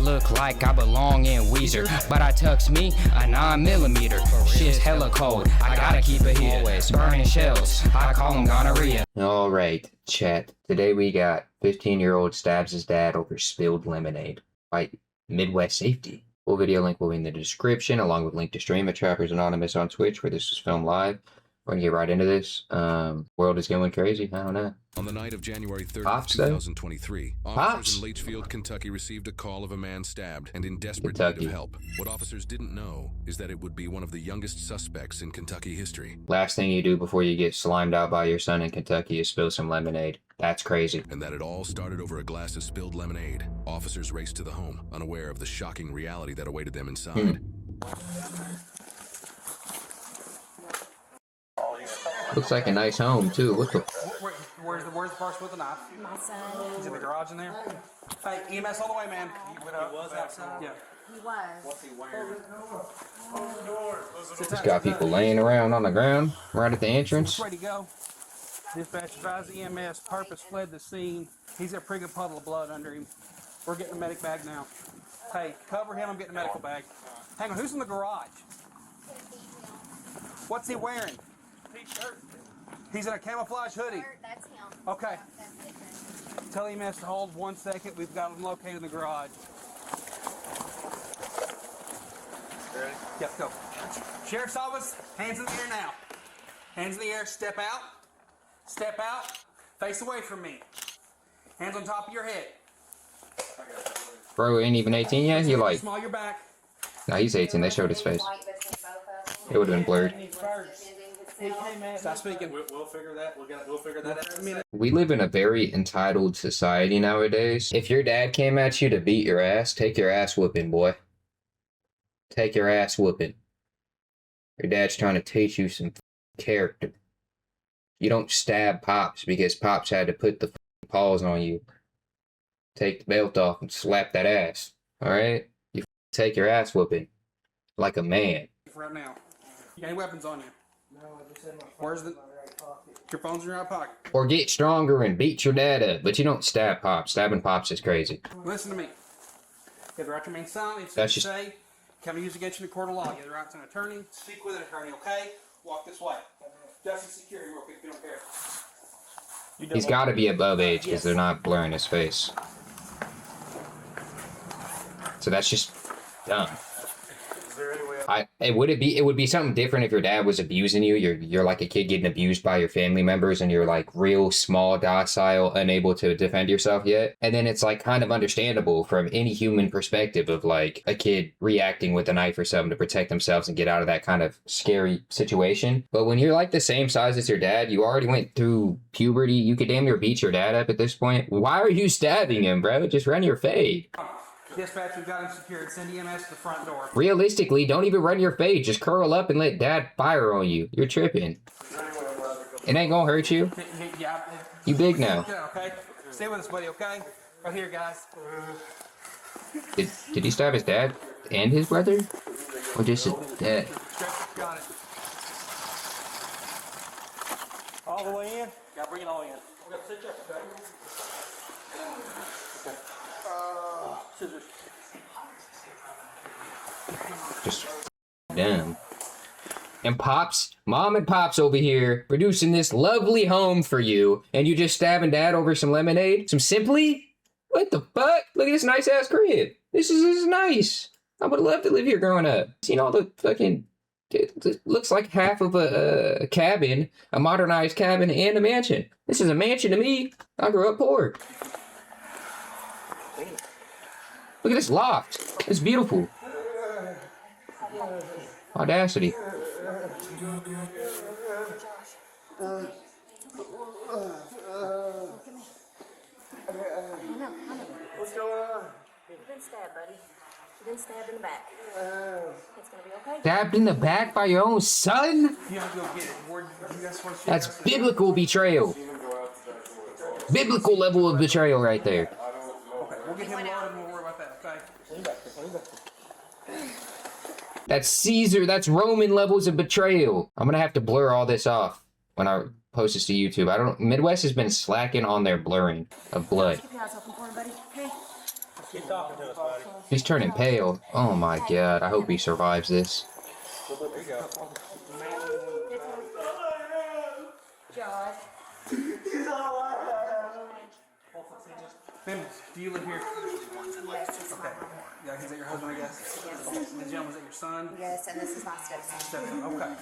look like I belong in Weezer, but I tux me a 9mm. Shit's hella cold, I gotta keep it here. Always burning shells, I call them gonorrhea. Alright, chat. Today we got 15-year-old stabs his dad over spilled lemonade. By Midwest Safety. Full video link will be in the description, along with link to stream at Trappers Anonymous on Twitch, where this was filmed live. We're gonna get right into this. World is going crazy. I don't know. On the night of January 3rd, 2023, officers in Litchfield, Kentucky received a call of a man stabbed and in desperate need of help. What officers didn't know is that it would be one of the youngest suspects in Kentucky history. Last thing you do before you get slimed out by your son in Kentucky is spill some lemonade. That's crazy. And that it all started over a glass of spilled lemonade. Officers raced to the home, unaware of the shocking reality that awaited them inside. Looks like a nice home, too. What the? Where's the person with the knife? My son. He's in the garage in there? Hey, EMS all the way, man. He was outside? Yeah. He was. What's he wearing? Just got people laying around on the ground right at the entrance. Ready to go. Dispatch advised EMS. Purpose fled the scene. He's got a pretty good puddle of blood under him. We're getting the medic bag now. Hey, cover him. I'm getting the medical bag. Hang on. Who's in the garage? What's he wearing? T-shirt. He's in a camouflage hoodie. That's him. Okay. Tell EMS to hold 1 second. We've got him located in the garage. Ready? Yep, go. Sheriff's Office, hands in the air now. Hands in the air, step out. Step out. Face away from me. Hands on top of your head. Bro ain't even 18 yet? He like... Small your back. Nah, he's 18. They showed his face. It would have been blurred. Stop speaking. We'll figure that. We'll figure that out in a minute. We live in a very entitled society nowadays. If your dad came at you to beat your ass, take your ass whooping, boy. Take your ass whooping. Your dad's trying to teach you some character. You don't stab Pops because Pops had to put the paws on you. Take the belt off and slap that ass. Alright? You take your ass whooping. Like a man. Right now. You got any weapons on you? No, I just had my phone. Where's the right pocket? Your phone's in your right pocket. Or get stronger and beat your dad up, but you don't stab Pops. Stabbing Pops is crazy. Listen to me. You have the right to remain silent. If That's you just... say, come and use against you in the court of law. You have the right to an attorney. Speak with an attorney, okay? Walk this way. Justice Security, real quick, if you don't care. He's got to be above age because they're not blurring his face. So that's just dumb. It would be something different if your dad was abusing you. You're like a kid getting abused by your family members and you're like real small, docile, unable to defend yourself yet. And then it's like kind of understandable from any human perspective of like a kid reacting with a knife or something to protect themselves and get out of that kind of scary situation. But when you're like the same size as your dad, you already went through puberty, you could damn near beat your dad up at this point. Why are you stabbing him, bro? Just run your fade. Dispatch, we've got him secured. Send EMS to the front door. Realistically, don't even run your fade. Just curl up and let dad fire on you. You're tripping. It ain't gonna hurt you. Yeah. You big now. Okay. Stay with us, buddy, okay? Right here, guys. Did he stab his dad and his brother? Or just his dad? Got it. All the way in? Gotta bring it all in. We got to sit up, okay? Scissors. Just dumb. And Pops, Mom and Pops over here producing this lovely home for you, and you just stabbing dad over some lemonade? Some Simply? What the fuck? Look at this nice ass crib. This is nice. I would love to live here growing up. Seen all the fucking... It looks like half of a cabin, a modernized cabin, and a mansion. This is a mansion to me. I grew up poor. Look at this loft. It's beautiful. Audacity. What's going on? You've been stabbed, buddy. You've been stabbed in the back. It's gonna be okay. Stabbed in the back by your own son? You have to go get it. That's biblical betrayal. Biblical level of betrayal right there. Okay, we'll get him loaded and we'll worry about that, okay? That's Caesar, that's Roman levels of betrayal. I'm gonna have to blur all this off when I post this to YouTube. I don't. Midwest has been slacking on their blurring of blood. Keep your eyes open for him, buddy. Okay. Keep talking to us, buddy. He's turning pale. Oh my god, I hope he survives this. There you go. Josh. Ma'am, do you live here? Yes, this is my Okay. mom. Yeah, is that your husband, I guess? Yes. Okay. And the gentleman, is that your son? Yes, and this is my stepson. Stepson. Okay.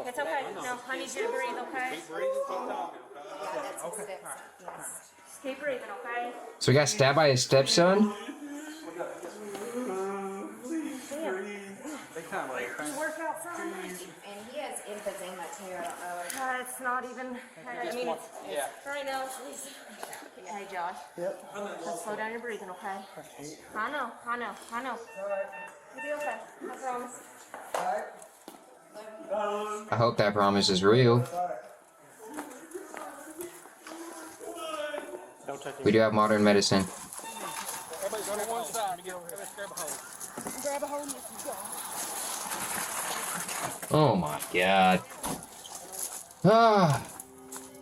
It's okay. No, I need you to breathe, okay? Yeah, that's his Okay. stepson. Yes. Just keep breathing, okay? So he got stabbed by his stepson? Big time, buddy. You work out so much. And he has emphysema too. I don't know. It's not even. I mean, Yeah. right now, please. Hey, Josh. Yep. Just slow down your breathing, okay? I know. You'll be okay. I promise. I hope that promise is real. We do have modern medicine. Everybody go to one side. Let me get over here. Let's grab a hold. Grab a hold of Oh my god. Ah.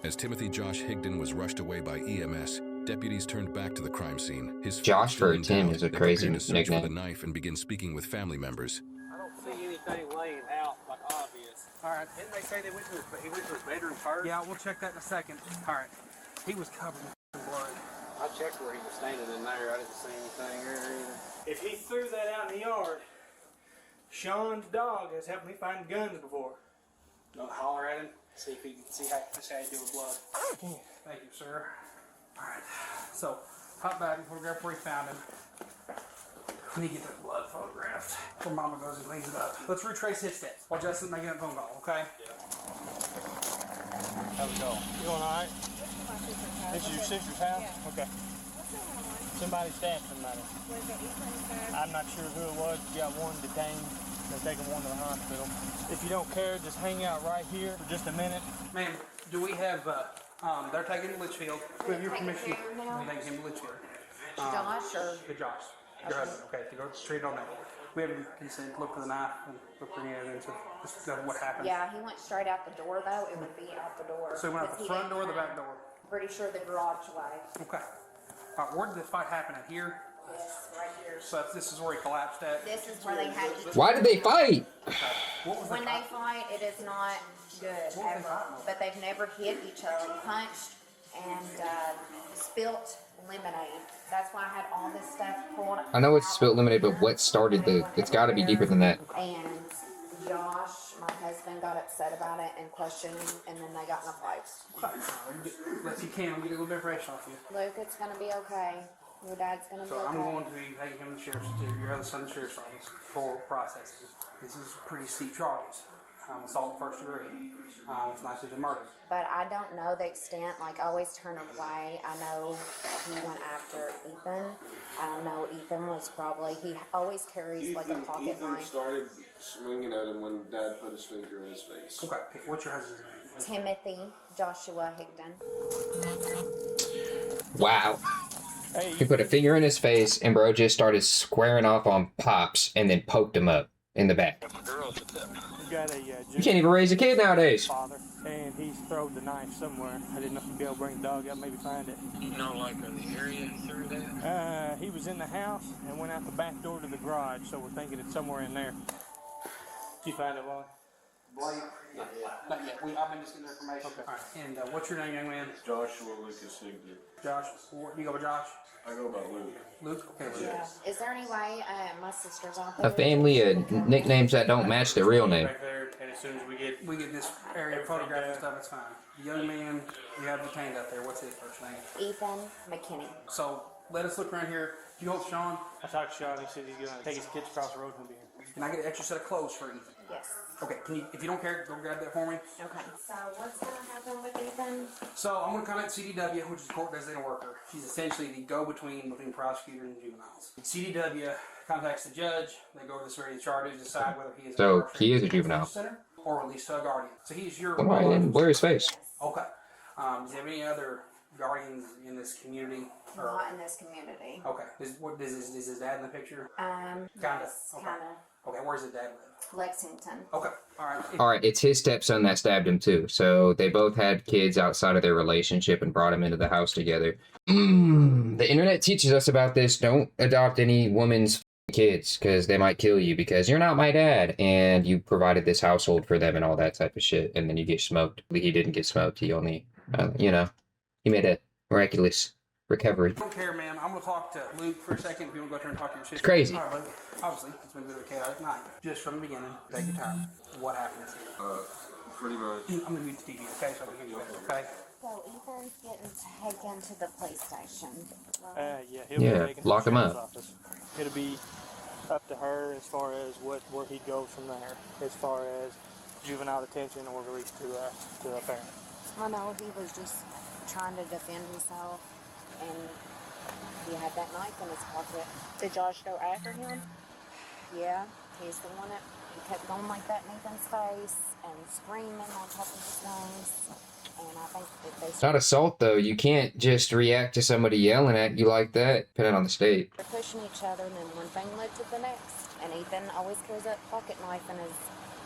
As Timothy Josh Higdon was rushed away by EMS, deputies turned back to the crime scene. His Josh for feet Tim down, is a they crazy prepared to search for the nickname. knife and begin speaking with family members. I don't see anything laying out like obvious. All right. Didn't they say he went to his bedroom first? Yeah, we'll check that in a second. All right. He was covered in blood. I checked where he was standing in there. I didn't see anything there either. If he threw that out in the yard, Sean's dog has helped me find guns before. Don't holler at him. See if he can see how you do with blood. Thank you, sir. All right. So, hop back and photograph where he found him. We need to get that blood photographed before Mama goes and cleans it up. Let's retrace his steps while Justin's making that phone call, okay? How's it going? You doing all right? This is your sister's house? Okay. Somebody stabbed somebody. I'm not sure who it was. You got one detained. They're taking one to the hospital. If you don't care, just hang out right here for just a minute. Ma'am, do we have, they're taking him to Litchfield. We have your Taking permission. care now? We're taking him to Litchfield. Josh or To Josh, your husband, okay, to go straight on that. We have him, he said, look for the knife and look for the evidence of what happened. yeah, he went straight out the door though. It would be out the door. So he went out the front door or the back door? Pretty sure the garage way. Okay. All right, where did the fight happen at here? Yes, right here. So this is where he collapsed at? This is where they had each Why did they fight? What was the When they fight, it is not good ever. But they've never hit each other, punched and spilt lemonade. That's why I had all this stuff pulled. I know it's out. spilt lemonade, but what started the... It's gotta be deeper than that. And Josh, my husband, got upset about it and questioned him, and then they got in a fight. Let's you can, I'll get a little bit of information off you. Luke, it's gonna be okay. Your dad's gonna be So I'm okay. going to be taking him to the sheriff's, to your other son's sheriff's office for processing. This is pretty steep charges. Assault first degree. It's not just a murder. But I don't know the extent. Like, I always turn away. I know he went after Ethan. I don't know. Ethan was probably. He always carries like a pocket Ethan knife. started swinging at him when Dad put his finger in his face. Okay, what's your husband's name? Timothy Joshua Higdon. Wow. He put a finger in his face and bro just started squaring off on Pops and then poked him up in the back. You got a You can't even raise a kid nowadays. father, and he's thrown the knife somewhere. I didn't know if you'd be able to bring the dog up, maybe find it. You know, like in the area he threw that? He was in the house and went out the back door to the garage, so we're thinking it's somewhere in there. Did you find it, Wally? Blake? Not yet. I've been just getting information. Okay. All right. And what's your name, young man? Joshua Lucas Higdon. Josh. You go by Josh? I go by Luke. Luke? Okay, Luke. Yeah. Is there any way my sister's out there? A family of nicknames that don't match their real name. Right there, and as soon as We get this area photographed and stuff, it's fine. The young man you have detained out there, what's his first name? Ethan McKinney. So let us look around here. Do you hold Sean? I talked to Sean, he said he's gonna take his kids across the road and he'll be here. Can I get an extra set of clothes for Ethan? Yes. Okay, can you, if you don't care, go grab that for me. Okay. So what's gonna happen with Ethan? So I'm going to contact CDW, which is Court Designated Worker. She's essentially the go-between between prosecutors and juveniles. CDW contacts the judge. They go over the severity of charges, decide whether he is So, he is a incarcerated in juvenile. center or released to a guardian. So he's your Why didn't blur his face? Okay. Does he have any other guardians in this community? Or? Not in this community. Okay. Is his dad in the picture? Kinda. Okay. Kinda. Okay, where's his dad live? Lexington. Okay, alright. All right, it's his stepson that stabbed him too. So they both had kids outside of their relationship and brought him into the house together. The internet teaches us about this. Don't adopt any woman's kids because they might kill you because you're not my dad and you provided this household for them and all that type of shit. And then you get smoked. He didn't get smoked. He only, he made a miraculous recovery. I don't care, man. I'm gonna talk to Luke for a second. If you wanna go out there and talk to your sister. It's crazy. All right, Luke. Obviously, it's been a bit of a chaotic night. Just from the beginning, take your time. What happened here? Pretty much. I'm gonna mute the TV, okay? So I can hear you better, okay? So Ethan's getting taken to the police station. Yeah, he'll be taken to lock the him sheriff's up. office. It'll be up to her as far as where he goes from there, as far as juvenile detention or release to a parent. I know he was just trying to defend himself, and he had that knife in his pocket. Did Josh go after him? Yeah, he's the one that kept going like that in Ethan's face and screaming on top of his lungs. And I think that they It's not assault though. You can't just react to somebody yelling at you like that, depending on the state. were pushing each other, and then one thing led to the next. And Ethan always carries that pocket knife in his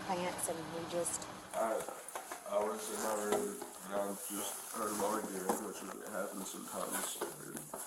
pants, and he just... I was in my room and I just heard them arguing, which happens sometimes.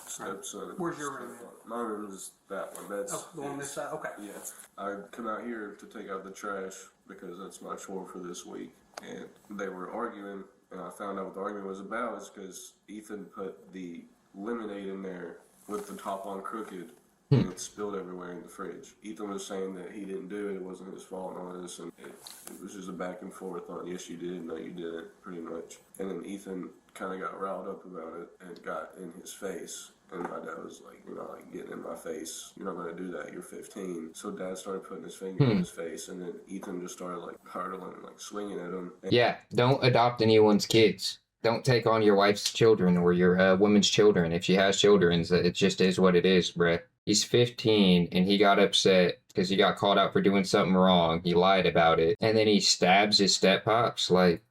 Stepson. Where's your room? My room is that one. That's The one on this side? Okay. Yeah. I come out here to take out the trash because that's my chore for this week. And they were arguing, and I found out what the argument was about is because Ethan put the lemonade in there with the top on crooked. And it spilled everywhere in the fridge. Ethan was saying that he didn't do it, it wasn't his fault and all this, and it was just a back and forth on yes you did, no you didn't, pretty much. And then Ethan kind of got riled up about it and got in his face. And my dad was like, getting in my face. You're not going to do that, you're 15. So dad started putting his finger in his face, and then Ethan just started hurtling and swinging at him. And Yeah, don't adopt anyone's kids. Don't take on your wife's children or your woman's children. If she has children, it just is what it is, bruh. He's 15 and he got upset because he got called out for doing something wrong. He lied about it. And then he stabs his step-pops. Like,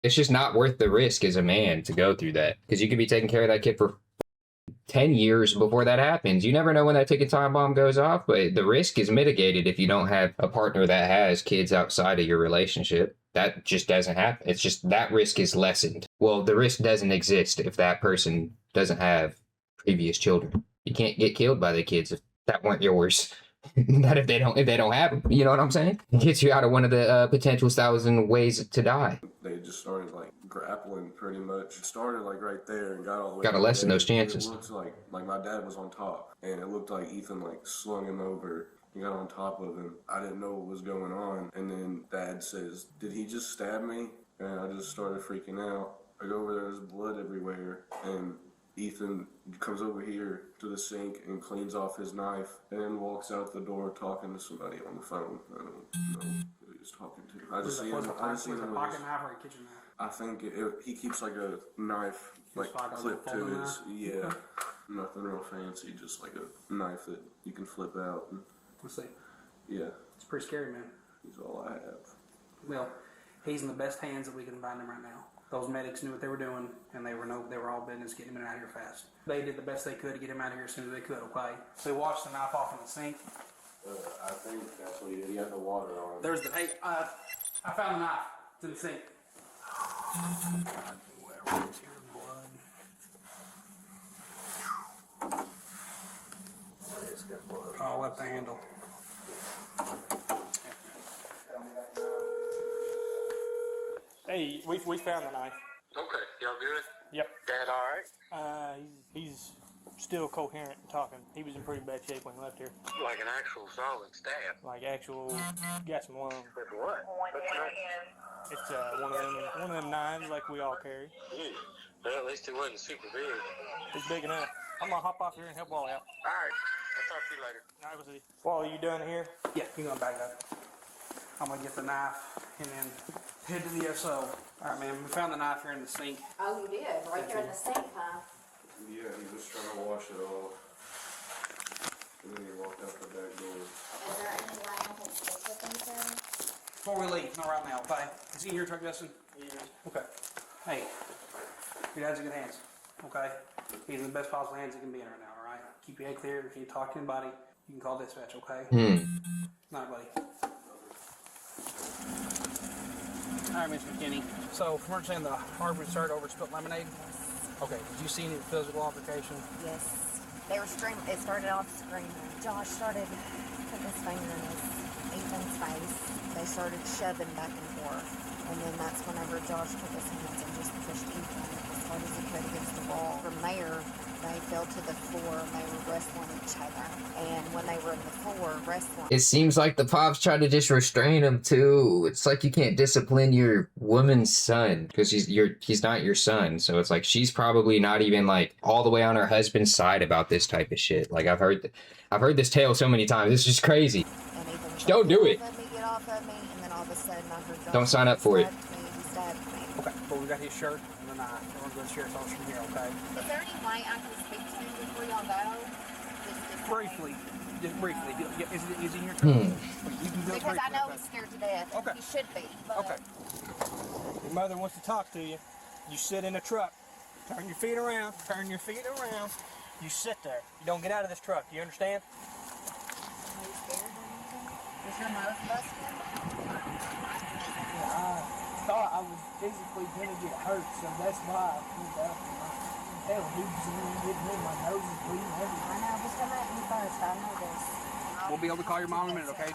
it's just not worth the risk as a man to go through that. Because you could be taking care of that kid for 10 years before that happens. You never know when that ticking time bomb goes off, but the risk is mitigated if you don't have a partner that has kids outside of your relationship. That just doesn't happen. It's just that risk is lessened. Well, the risk doesn't exist if that person doesn't have previous children. You can't get killed by the kids if that weren't yours. Not if they don't have them. You know what I'm saying? It gets you out of one of the potential 1,000 ways to die. they just started grappling pretty much. It started right there and got all the way. Gotta lessen those chances. It looks like my dad was on top, and it looked like Ethan slung him over. He got on top of him. I didn't know what was going on, and then Dad says, "Did he just stab me?" And I just started freaking out. I go over there, there's blood everywhere, and Ethan comes over here to the sink and cleans off his knife, and then walks out the door talking to somebody on the phone. I don't know who he was talking to. I just see him. I just see him. Pocket knife or a kitchen knife? I think he keeps a knife clipped to his. Yeah, nothing real fancy, just a knife that you can flip out. Let's see. Yeah, it's pretty scary, man. He's all I have. Well, he's in the best hands that we can find him right now. Those medics knew what they were doing, and they were all business getting him out of here fast. They did the best they could to get him out of here as soon as they could, okay? So they washed the knife off in the sink. I think that's what he did. He had the water on. There's the, hey, I found the knife. It's in the sink. Oh, left the handle. Hey, we found the knife. Okay, y'all good? Yep. Dad all right? He's still coherent and talking. He was in pretty bad shape when he left here. Like an actual solid stab? Got some lung. With what? What's that? It's one of them knives like we all carry. Yeah. Well, at least it wasn't super big. It's big enough. I'm gonna hop off here and help Wally out. Alright, I'll talk to you later. All right, we'll see. Wally, you done here? Yeah, you're gonna back up. I'm gonna get the knife and then head to the SO. Alright, man, we found the knife here in the sink. Oh, you did? Right there in the sink, huh? Yeah, he was trying to wash it off. And then he walked out the back door. Is there any way I can stick with anything? Before we leave, not right now, okay? Is he in your truck, Justin? Yeah. Okay. Hey, Your dad's in good hands, okay? He's in the best possible hands he can be in right now, all right? Keep your head clear. If you talk to anybody, you can call dispatch, okay? Night, buddy. All right, Miss McKinney. So, from what you're saying, the Harvard started over spilt lemonade? Okay, did you see any physical altercation? Yes. They were screaming. It started off screaming. Josh started putting his finger in Ethan's face. They started shoving back and forth. And then that's whenever Josh took his hands and just pushed Ethan as hard as he could against the wall. From there, they fell to the floor and they were wrestling each other. And when they were in the floor wrestling, It seems like the pops try to just restrain him too. It's like you can't discipline your woman's son because he's not your son. So it's like she's probably not even like all the way on her husband's side about this type of shit. Like I've heard this tale so many times. It's just crazy. and Ethan was Don't do it. Get off of me, and then all of a sudden I heard Josh Don't sign up for it. He stabbed me. Okay, but we got his shirt and then we're going to go to the sheriff's office from here, okay? Is there any way I can speak to him before y'all go? Briefly. Just briefly. Is he in your truck? You can do it Because I briefly, know okay? he's scared to death. Okay. He should be. But Okay. Your mother wants to talk to you. You sit in the truck. Turn your feet around. Turn your feet around. You sit there. You don't get out of this truck. You understand? Are you scared or anything? Is your nose busted? I thought I was physically gonna get hurt, so that's why I pulled up. Hell, he was getting me, my nose is bleeding everywhere. I know. He's coming at me first. I know this. We'll be able to call your mom in a minute, okay?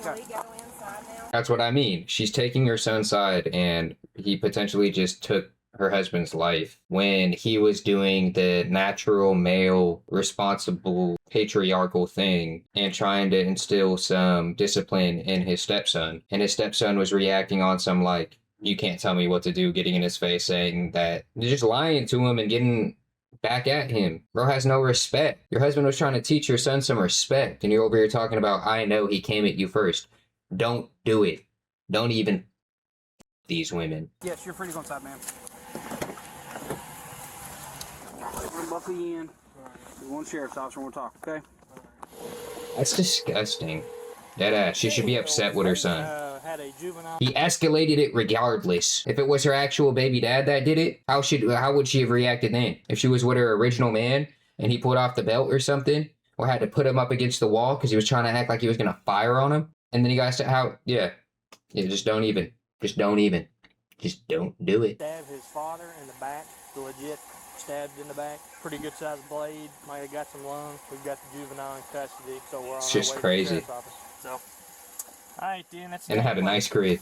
Can we go inside now? That's what I mean. She's taking her son's side, and he potentially just took her husband's life when he was doing the natural male, responsible, patriarchal thing and trying to instill some discipline in his stepson. And his stepson was reacting on some like, you can't tell me what to do, getting in his face, saying that, just lying to him and getting back at him. Bro has no respect. Your husband was trying to teach your son some respect, and you're over here talking about, I know he came at you first. Don't do it. Don't even these women. Yes, you're free to go inside, ma'am. We'll buckle you in. We're going to the sheriff's office and we'll talk, okay? That's disgusting. Deadass. She should be upset with her son. Had a juvenile. He escalated it regardless. If it was her actual baby dad that did it, how would she have reacted then? If she was with her original man and he pulled off the belt or something, or had to put him up against the wall because he was trying to act like he was gonna fire on him, and then you guys said just don't do it. Stabbed his father in the back, legit stabbed in the back. Pretty good sized blade. Might have got some lungs. We've got the juvenile in custody, so we're on It's our just way crazy. to the sheriff's office. So, all right, then. That's And it had a nice crib.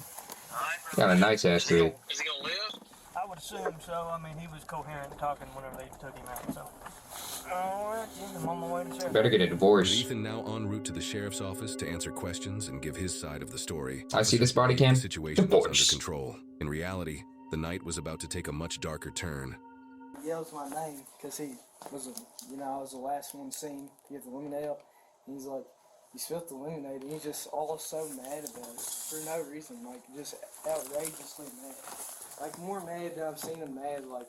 Got a nice ass crib. Is he gonna live? I would assume so. I mean, he was coherent talking whenever they took him out. So, all right, then. I'm on my way to the sheriff's. Better get a With divorce. Ethan now en route to the sheriff's office to answer questions and give his side of the story. I see this body The cam. situation was Divorce. under control. In reality, the night was about to take a much darker turn. He yells my name because he was, I was the last one seen to get the lemonade out. And he's like, you spilled the lemonade, and he's just all so mad about it for no reason, like just outrageously mad. Like more mad than I've seen him mad like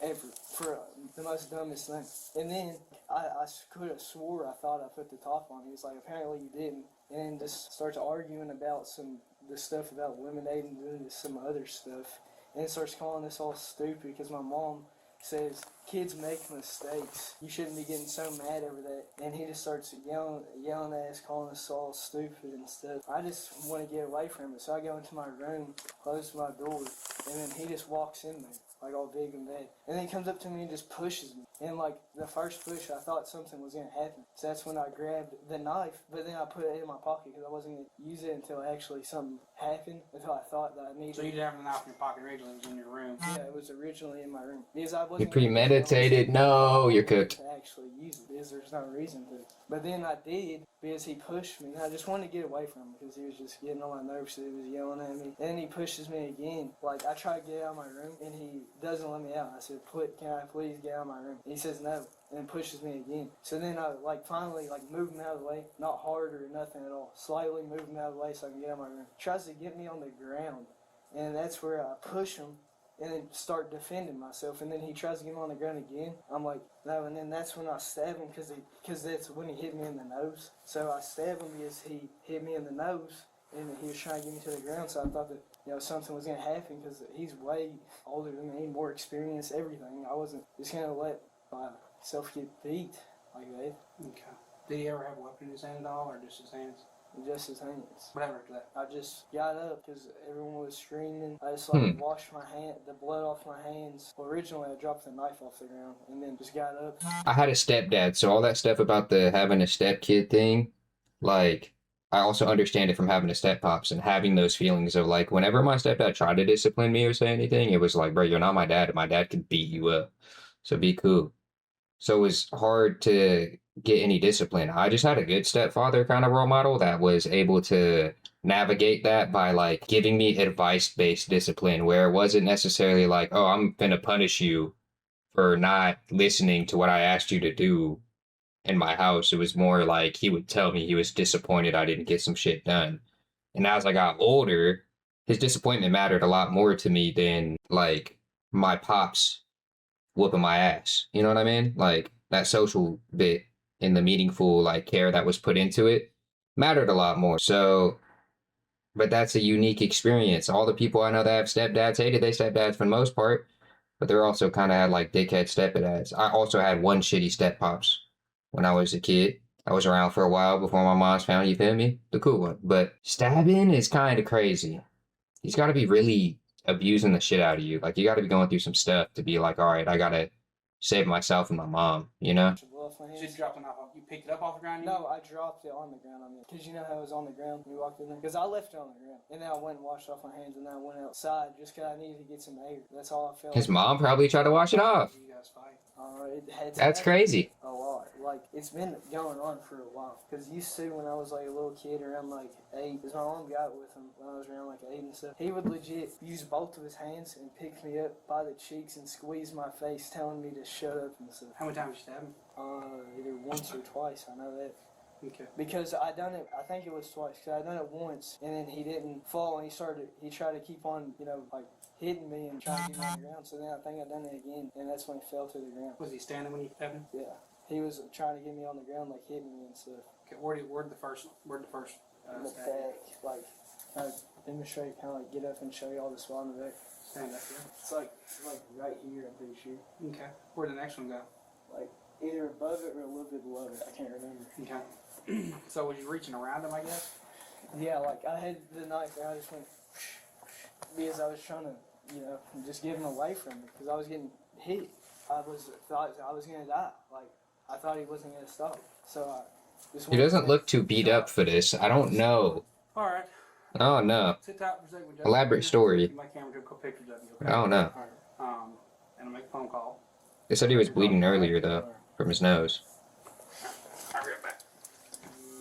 ever for the most dumbest thing. And then I could have swore I thought I put the top on. He was like, apparently you didn't. And just starts arguing about the stuff about lemonade and doing some other stuff. And starts calling us all stupid because my mom says kids make mistakes. You shouldn't be getting so mad over that. And he just starts yelling at us, calling us all stupid and stuff. I just want to get away from it. So I go into my room, close my door, and then he just walks in there, like all big and bad. And then he comes up to me and just pushes me. And like the first push, I thought something was going to happen. So that's when I grabbed the knife, but then I put it in my pocket because I wasn't going to use it until actually something happened, until I thought that I needed So you didn't have the knife in your pocket originally, it was in your room. Yeah, it was originally in my room. Because I You wasn't premeditated. No, you're cooked. to actually use it because there's no reason to. But then I did because he pushed me. And I just wanted to get away from him because he was just getting on my nerves. So he was yelling at me. And then he pushes me again. Like I try to get out of my room and he doesn't let me out. I said, can I please get out of my room? And he says no. And then pushes me again. So then I finally move him out of the way. Not hard or nothing at all. Slightly move him out of the way so I can get out of my room. Tries to get me on the ground. And that's where I push him and then start defending myself. And then he tries to get me on the ground again. I'm like, no. And then that's when I stab him because that's when he hit me in the nose. So I stab him because he hit me in the nose and he was trying to get me to the ground. So I thought that something was gonna happen because he's way older than me, more experienced, everything. I wasn't just gonna let myself get beat like that. Okay. Did he ever have a weapon in his hand at all, or just his hands? Just his hands. What happened after that? I just got up because everyone was screaming. I just washed my hand, the blood off my hands. Well, originally I dropped the knife off the ground and then just got up. I had a stepdad, so all that stuff about the having a stepkid thing, like, I also understand it from having a steppops and having those feelings of like, whenever my stepdad tried to discipline me or say anything, it was like, bro, you're not my dad, and my dad could beat you up. So be cool. So it was hard to get any discipline. I just had a good stepfather kind of role model that was able to navigate that by like giving me advice-based discipline where it wasn't necessarily like, oh, I'm gonna punish you for not listening to what I asked you to do in my house. It was more like he would tell me he was disappointed I didn't get some shit done. And as I got older, his disappointment mattered a lot more to me than like my pops whooping my ass. You know what I mean? Like that social bit and the meaningful like care that was put into it mattered a lot more. So, but that's a unique experience. All the people I know that have stepdads hated their stepdads for the most part, but they're also kind of had like dickhead stepdads. I also had one shitty steppops when I was a kid. I was around for a while before my mom's found, you feel me? The cool one. But stabbing is kind of crazy. He's got to be really abusing the shit out of you. Like, you got to be going through some stuff to be like, all right, I got to save myself and my mom, you know? You dropped it off. You picked it up off the ground? No, I dropped it on the ground. Because you know how it was on the ground when you walked in there? Because I left it on the ground. And then I went and washed off my hands, and then I went outside just because I needed to get some air. That's all I felt. His mom probably tried to wash it off. You guys fight. That's crazy. A lot. Like, it's been going on for a while. Because used to, when I was like a little kid around like 8, because my mom got with him when I was around like 8 and stuff, he would legit use both of his hands and pick me up by the cheeks and squeeze my face, telling me to shut up and stuff. How many times did you stab him? Either once or twice, I know that. Okay. Because I done it, I think it was twice, because I done it once, and then he didn't fall, and he tried to keep on, like, hitting me and trying to get me on the ground, so then I think I done it again, and that's when he fell to the ground. Was he standing when you stabbed him? Yeah. He was trying to get me on the ground, like, hitting me and stuff. Okay, where'd the first in the back, like, kind of demonstrate, kind of like get up and show you all the spot in the back. Stand up here. It's like right here, I'm pretty sure. Okay. Where'd the next one go? Like, either above it or a little bit below it, I can't remember. Okay. So was you reaching around him, I guess? Yeah, like, I had the knife and I just went, because I was trying to, just get him away from me, because I was getting hit. I thought I was going to die. Like, I thought he wasn't going to stop. So I just He doesn't look too beat up for this. I don't know. All right. Oh, no. Sit tight for a second. Elaborate story. My camera took a couple pictures of you. Okay? I don't know. All right. And I'll make a phone call. They said he was bleeding earlier, though, from his nose. I'll be right back.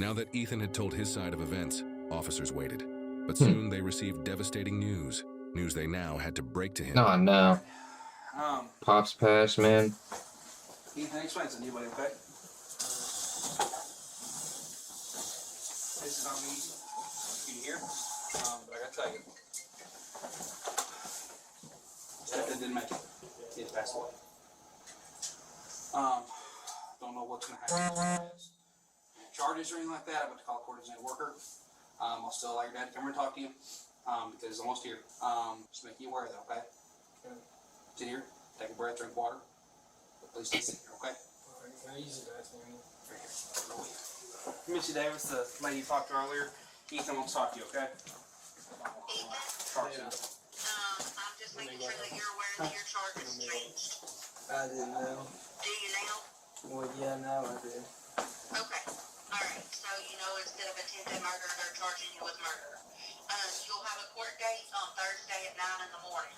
Now that Ethan had told his side of events, officers waited. But soon they received devastating news. News they now had to break to him. Oh, no. Pops passed, man. Ethan, explain to anybody, okay? This is not me. You can hear? But I gotta tell you. Stepdad didn't make it. He had passed away. Don't know what's gonna happen. Charges or anything like that. I'm about to call a court as a worker. I'll still allow your dad to come and talk to you. Because he's almost here. Just make you aware of that, okay? Sit here, take a breath, drink water. But please stay sitting here, okay? Alright, can I use the bathroom? Right here. Missy Davis, the lady you talked to earlier. Ethan wants to talk to you, okay? I'm just making sure that you're aware that your charge has changed. I didn't know. Do you now? Well, yeah, now I did. Okay. Alright, so instead of attempted murder, they're charging you with murder. You'll have a court date on Thursday at 9 in the morning.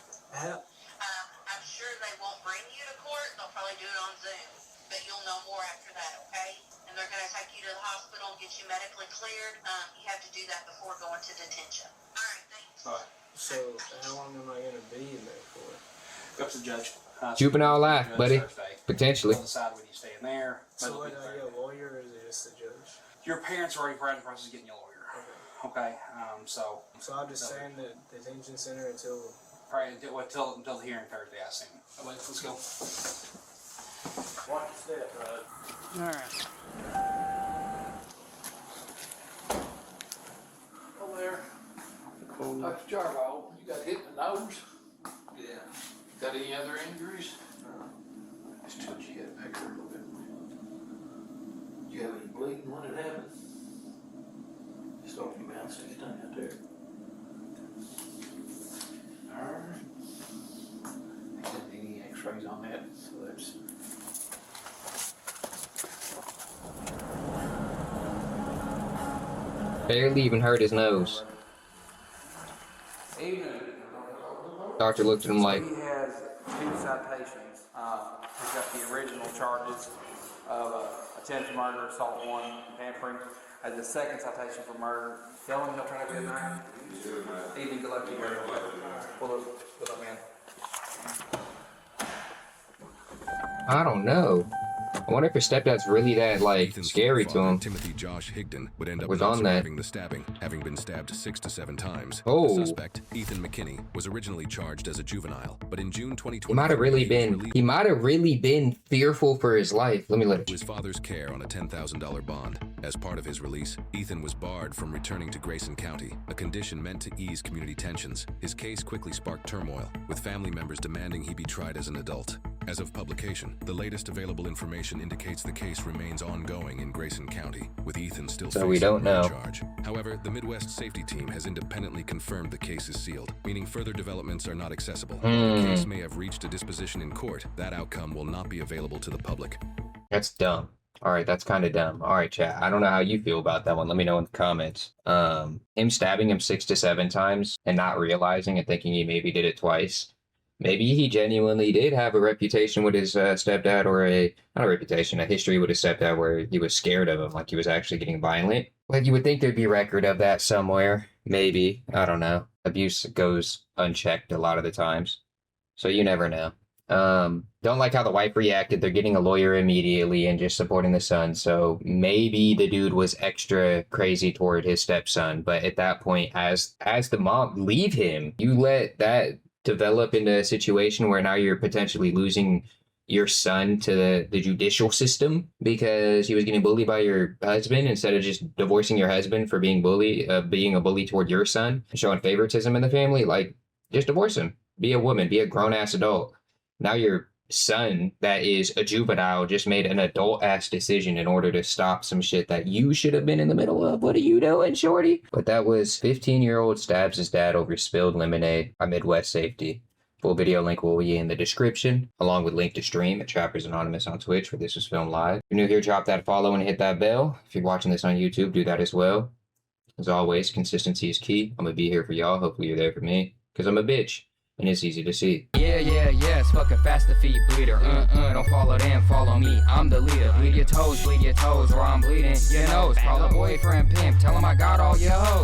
I'm sure they won't bring you to court. They'll probably do it on Zoom. But you'll know more after that, okay? And they're going to take you to the hospital and get you medically cleared. You have to do that before going to detention. Alright, thanks. Alright. So, how long am I going to be in there for? Go up to the judge. Juvenile life, buddy. Potentially. They'll decide whether you stay in there. So, what, do I get a lawyer or is it just the judge? Your parents are already right in the process of getting you a lawyer. Okay, so I'm just saying the detention center until... Probably until the hearing Thursday, I assume. Right, let's go. Watch your step, bud. Alright. Hello there. Dr. Jarbo, Got hit in the nose? Yeah. Got any other injuries? No. Just tilt your head back here a little bit. You have any bleeding when it happened? Just open your mouth, stick your tongue out there. Alright. Any x-rays on that? So that's... Barely even hurt his nose. Doctor looked at him like, he has 2 citations. He's got the original charges of attempted murder, assault 1, tampering. As the second citation for murder. Tell him he'll try to be a man. Evening, good luck to you. Pull up, man. I don't know. I wonder if his stepdad's really that, like, Ethan's scary to him. Timothy Josh Higdon would end up Was not on that. surviving the stabbing, having been stabbed 6 to 7 times. Oh. The suspect, Ethan McKinney, was originally charged as a juvenile, but in June 2020, He might have really been fearful for his life. Let me let it. his father's care on a $10,000 bond. As part of his release, Ethan was barred from returning to Grayson County, a condition meant to ease community tensions. His case quickly sparked turmoil, with family members demanding he be tried as an adult. As of publication, the latest available information indicates the case remains ongoing in Grayson County, with Ethan still So facing we don't know. charge. However, the Midwest Safety Team has independently confirmed the case is sealed, meaning further developments are not accessible. While the case may have reached a disposition in court, that outcome will not be available to the public. That's dumb. Alright, that's kind of dumb. Alright, chat. I don't know how you feel about that one. Let me know in the comments. Him stabbing him 6 to 7 times and not realizing and thinking he maybe did it twice. Maybe he genuinely did have a reputation with his stepdad, or not a reputation, a history with his stepdad where he was scared of him, like he was actually getting violent. Like, you would think there'd be record of that somewhere. Maybe. I don't know. Abuse goes unchecked a lot of the times. So you never know. Don't like how the wife reacted. They're getting a lawyer immediately and just supporting the son. So maybe the dude was extra crazy toward his stepson. But at that point, as the mom leave him, you let that develop into a situation where now you're potentially losing your son to the judicial system because he was getting bullied by your husband, instead of just divorcing your husband for being a bully toward your son and showing favoritism in the family. Like, just divorce him. Be a woman. Be a grown-ass adult. Now your son that is a juvenile just made an adult-ass decision in order to stop some shit that you should have been in the middle of. What are you doing, shorty? But that was 15-year-old stabs his dad over spilled lemonade by Midwest Safety. Full video link will be in the description, along with link to stream at Trappers Anonymous on Twitch, where this was filmed live. If you're new here, drop that follow and hit that bell. If you're watching this on YouTube, do that as well. As always, consistency is key. I'm gonna be here for y'all. Hopefully you're there for me, because I'm a bitch. And it's easy to see. Yeah, it's fucking fast to feet bleeder. Don't follow them, follow me. I'm the leader. Bleed your toes, or I'm bleeding your nose. Call a boyfriend pimp, tell him I got all your hoes.